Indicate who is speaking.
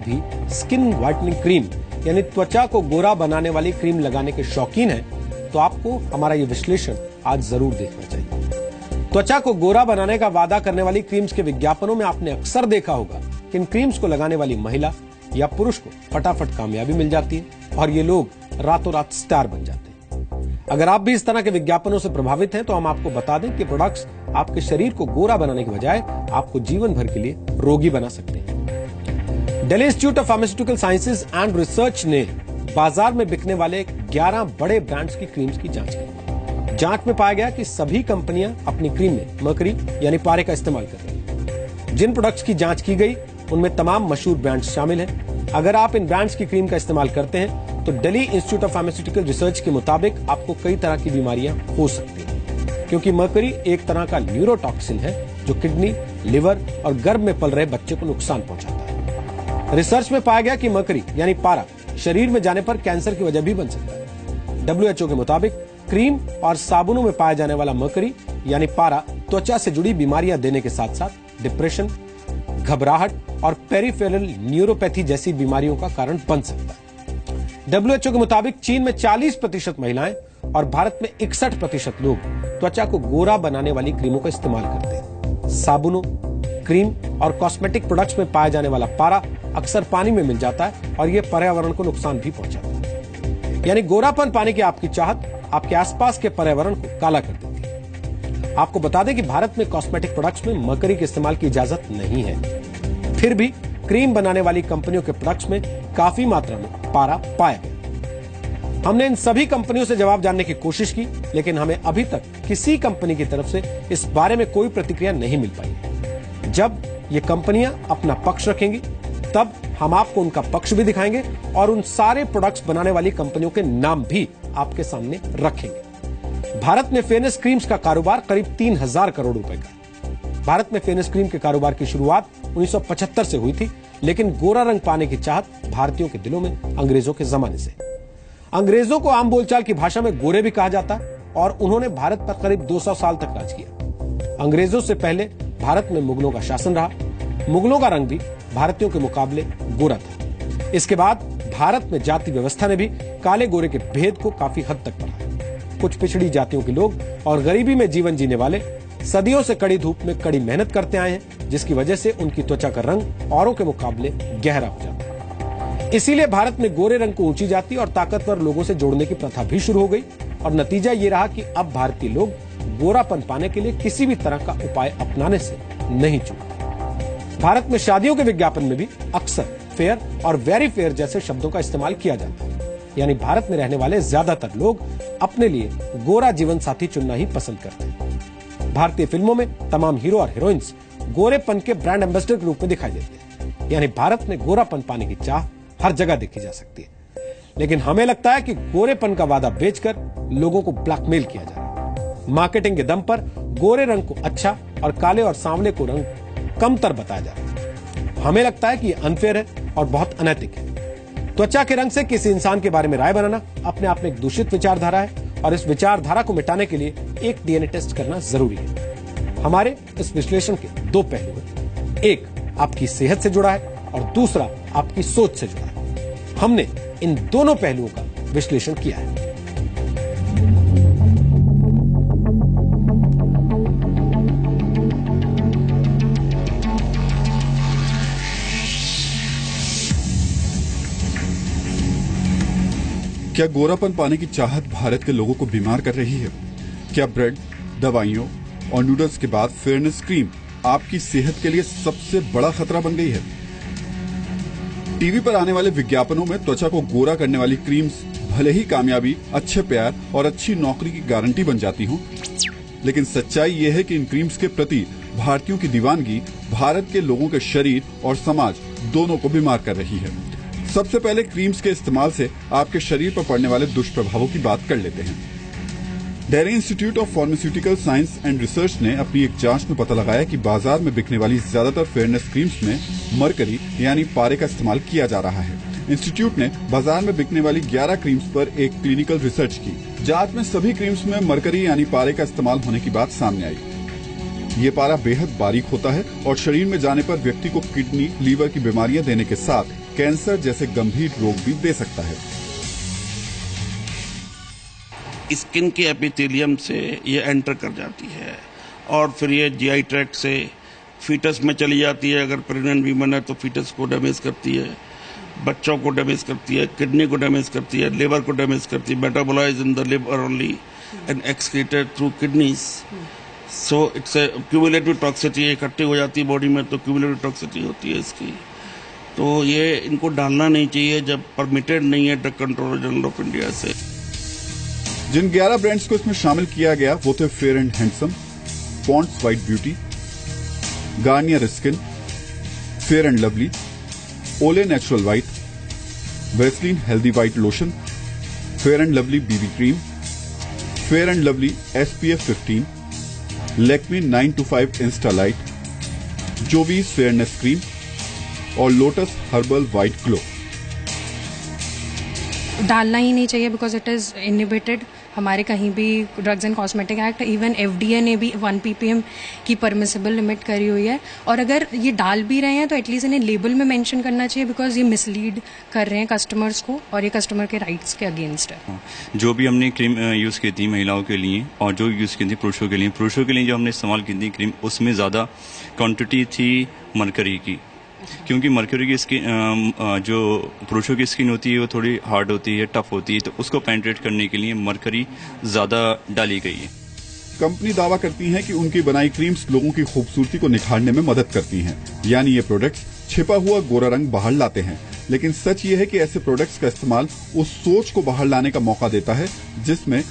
Speaker 1: भी skin whitening cream यानी त्वचा को गोरा बनाने वाली क्रीम लगाने के शौकीन हैं, तो आपको हमारा ये विश्लेषण आज जरूर देखना चाहिए। त्वचा को गोरा बनाने का वादा करने वाली क्रीम्स के विज्ञापनों में आपने अक्सर देखा होगा कि इन क्रीम्स को लगाने वाली महिला या पुरुष को फटाफट कामयाबी मिल जाती है और ये लोग रातों रात स्टार बन जाते हैं। अगर आप भी इस तरह के विज्ञापनों से प्रभावित हैं तो हम आपको बता दें कि प्रोडक्ट्स आपके शरीर को गोरा बनाने के बजाय आपको जीवन भर के लिए रोगी बना सकते हैं। Delhi institute of pharmaceutical sciences and research ने बाजार में बिकने वाले 11 बड़े ब्रांड्स की क्रीम्स की जांच की। जांच में पाया गया कि सभी कंपनियां अपनी क्रीम में मरकरी यानी पारे का इस्तेमाल कर रही हैं। जिन प्रोडक्ट्स की जांच की गई उनमें तमाम मशहूर ब्रांड्स शामिल हैं। अगर आप इन ब्रांड्स की क्रीम का इस्तेमाल करते हैं तो Delhi institute of pharmaceutical research के मुताबिक आपको कई तरह की बीमारियां हो सकती हैं, क्योंकि मरकरी एक तरह का न्यूरोटॉक्सिन है जो किडनी, लिवर और गर्भ में पल रहे बच्चे को नुकसान पहुंचाता है। रिसर्च में पाया गया कि मरकरी यानी पारा शरीर में जाने पर कैंसर की वजह भी बन सकता है। WHO के मुताबिक क्रीम और साबुनों में पाया जाने वाला मरकरी यानी पारा त्वचा से जुड़ी बीमारियां देने के साथ साथ डिप्रेशन, घबराहट और पेरिफेरल न्यूरोपैथी जैसी बीमारियों का कारण बन सकता है। WHO के मुताबिक चीन में 40% महिलाएं और भारत में 61% लोग त्वचा को गोरा बनाने वाली क्रीमों का इस्तेमाल करते हैं। साबुनों, क्रीम और कॉस्मेटिक प्रोडक्ट्स में पाया जाने वाला पारा अक्सर पानी में मिल जाता है और यह पर्यावरण को नुकसान भी पहुंचाता है। यानी गोरापन पाने की आपकी चाहत आपके आसपास के पर्यावरण को काला कर देती है। आपको बता दें कि भारत में कॉस्मेटिक प्रोडक्ट्स में मरकरी के इस्तेमाल की इजाजत नहीं है। फिर भी क्रीम बनाने वाली कंपनियों के प्रोडक्ट्स में काफी मात्रा में पारा पाया गया। हमने इन सभी कंपनियों से जवाब जानने की कोशिश की, लेकिन हमें अभी तक किसी कंपनी की तरफ से इस बारे में कोई प्रतिक्रिया नहीं मिल पाई। जब ये कंपनियां अपना पक्ष रखेंगी तब हम आपको उनका पक्ष भी दिखाएंगे और उन सारे प्रोडक्ट्स बनाने वाली कंपनियों के नाम भी आपके सामने रखेंगे। भारत में फेयरनेस क्रीम्स का कारोबार करीब 3000 करोड़ रुपए का। भारत में फेयरनेस क्रीम के कारोबार की शुरुआत 1975 से हुई थी, लेकिन गोरा रंग पाने की चाहत भारतीयों के दिलों में अंग्रेजों के जमाने से। अंग्रेजों को आम बोलचाल की भाषा में गोरे भी कहा जाता और उन्होंने भारत पर करीब 200 साल तक राज किया। अंग्रेजों से पहले भारत में मुगलों का शासन रहा। मुगलों का रंग भी भारतीयों के मुकाबले गोरा था। इसके बाद भारत में जाति व्यवस्था ने भी काले गोरे के भेद को काफी हद तक बढ़ाया। कुछ पिछड़ी जातियों के लोग और गरीबी में जीवन जीने वाले सदियों से कड़ी धूप में कड़ी मेहनत करते आए हैं, जिसकी वजह से उनकी त्वचा का रंग औरों के मुकाबले गहरा हो जाता है। इसीलिए भारत में गोरे रंग को ऊंची जाति और ताकतवर लोगों से जोड़ने की प्रथा भी शुरू हो गई और नतीजा ये रहा कि अब भारतीय लोग गोरापन पाने के लिए किसी भी तरह का उपाय अपनाने से नहीं चूकते। भारत में शादियों के विज्ञापन में भी अक्सर फेयर और वेरी फेयर जैसे शब्दों का इस्तेमाल किया जाता है। यानी भारत में रहने वाले ज्यादातर लोग अपने लिए गोरा जीवन साथी चुनना ही पसंद करते हैं। भारतीय फिल्मों में तमाम हीरो और हीरोइंस गोरेपन के ब्रांड एम्बेसडर के रूप में दिखाई देते हैं। यानी भारत में गोरापन पाने की चाह हर जगह देखी जा सकती है। लेकिन हमें लगता है कि गोरेपन का वादा बेचकर लोगों को ब्लैकमेल किया जा रहा है। मार्केटिंग के दम पर गोरे रंग को अच्छा और काले और सांवले को रंग कमतर बताया जा रहा है। हमें लगता है कि यह अनफेयर है और बहुत अनैतिक है। त्वचा के रंग से किसी इंसान के बारे में राय बनाना अपने आप में एक दूषित विचारधारा है और इस विचारधारा को मिटाने के लिए एक डीएनए टेस्ट करना जरूरी है। हमारे इस विश्लेषण के दो पहलू हैं। एक आपकी सेहत से जुड़ा है और दूसरा आपकी सोच से जुड़ा है। हमने इन दोनों पहलुओं का विश्लेषण किया है।
Speaker 2: क्या गोरापन पाने की चाहत भारत के लोगों को बीमार कर रही है? क्या ब्रेड, दवाइयों और नूडल्स के बाद फेयरनेस क्रीम आपकी सेहत के लिए सबसे बड़ा खतरा बन गई है? टीवी पर आने वाले विज्ञापनों में त्वचा को गोरा करने वाली क्रीम्स भले ही कामयाबी, अच्छे प्यार और अच्छी नौकरी की गारंटी बन जाती हों, लेकिन सच्चाई ये है कि इन क्रीम्स के प्रति भारतीयों की दीवानगी भारत के लोगों के शरीर और समाज दोनों को बीमार कर रही है। सबसे पहले क्रीम्स के इस्तेमाल से आपके शरीर पर पड़ने वाले दुष्प्रभावों की बात कर लेते हैं। Delhi institute of pharmaceutical science and research ने अपनी एक जांच में पता लगाया कि बाजार में बिकने वाली ज्यादातर फेयरनेस क्रीम्स में मरकरी यानी पारे का इस्तेमाल किया जा रहा है। इंस्टीट्यूट ने बाजार में बिकने वाली 11 क्रीम्स पर एक क्लिनिकल रिसर्च की। जांच में सभी क्रीम्स में मरकरी यानी पारे का इस्तेमाल होने की बात सामने आई। ये पारा बेहद बारीक होता है और शरीर में जाने पर व्यक्ति को किडनी, लीवर की बीमारियां देने के साथ कैंसर जैसे गंभीर रोग भी दे सकता है।
Speaker 3: स्किन के एपिथेलियम से ये एंटर कर जाती है और फिर ये जीआई ट्रैक्ट से फीटस में चली जाती है। अगर प्रेग्नेंट वीमन है तो फीटस को डैमेज करती है, बच्चों को डैमेज करती है, किडनी को डैमेज करती है, लिवर को डैमेज करती है। Metabolise in the liver only and excreted through kidneys. So it's a cumulative toxicity इकट्ठी हो जाती है बॉडी में, तो क्यूमुलेटिव टॉक्सिटी होती है इसकी। तो ये इनको डालना नहीं चाहिए जब परमिटेड नहीं है drug controller general of India से।
Speaker 2: जिन 11 ब्रांड्स को इसमें शामिल किया गया वो थे Fair and Handsome, Pond's White Beauty, Garnier Skin, Fair and Lovely, Olay Natural White, Vaseline Healthy White lotion, Fair and Lovely BB cream, Fair and Lovely SPF 15, Lakme 925 insta light, Jovees fairness cream और Lotus herbal white glow.
Speaker 4: डालना ही नहीं चाहिए because it is inhibited हमारे कहीं भी drugs and cosmetic act, even FDA ने भी 1 ppm की परमिसिबल लिमिट करी हुई है। और अगर ये डाल भी रहे हैं तो एटलीस्ट इन्हें लेबल में मेंशन करना चाहिए बिकॉज ये मिसलीड कर रहे हैं कस्टमर्स को और ये कस्टमर के राइट्स के अगेंस्ट है।
Speaker 5: जो भी हमने क्रीम यूज़ की थी महिलाओं के लिए और जो यूज़ की थी पुरुषों के लिए जो हमने इस्तेमाल की थी क्रीम, उसमें ज़्यादा क्वांटिटी थी मरकरी की, क्योंकि मरकरी की स्किन जो पुरुषों की स्किन होती है वो थोड़ी हार्ड होती है, टफ होती है, तो उसको पेनिट्रेट करने के लिए मरकरी ज़्यादा डाली गई है।
Speaker 2: कंपनी दावा करती है कि उनकी बनाई क्रीम्स लोगों की खूबसूरती को निखारने में मदद करती हैं, यानी ये प्रोडक्ट्स छिपा हुआ गोरा रंग बाहर लाते हैं। लेकिन सच ये है कि ऐसे प्रोडक्ट्स का इस्तेमाल उस सोच को बाहर लाने का मौका देता है जिसमें